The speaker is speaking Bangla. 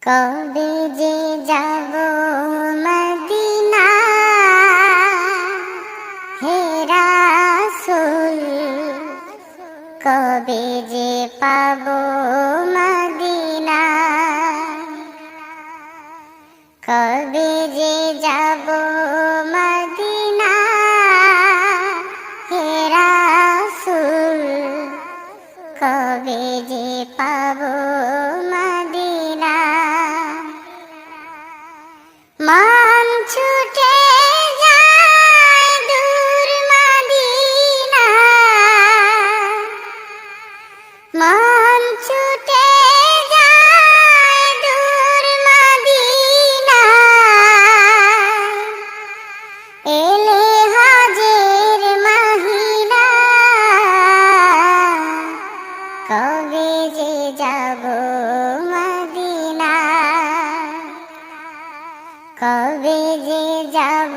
কবে যে যাব মদিনা, হে রাসূল কবে যে পাব মদিনা, কবে যে যাব মদিনা, হে রাসূল কবে যে পাব মদিনা। মন ছুটে যায় দূর মদিনা, মন ছুটে যায় দূর মদিনা, এলে হজের মহিনা, কবে যে যাব মদিনা, কবে যে যাব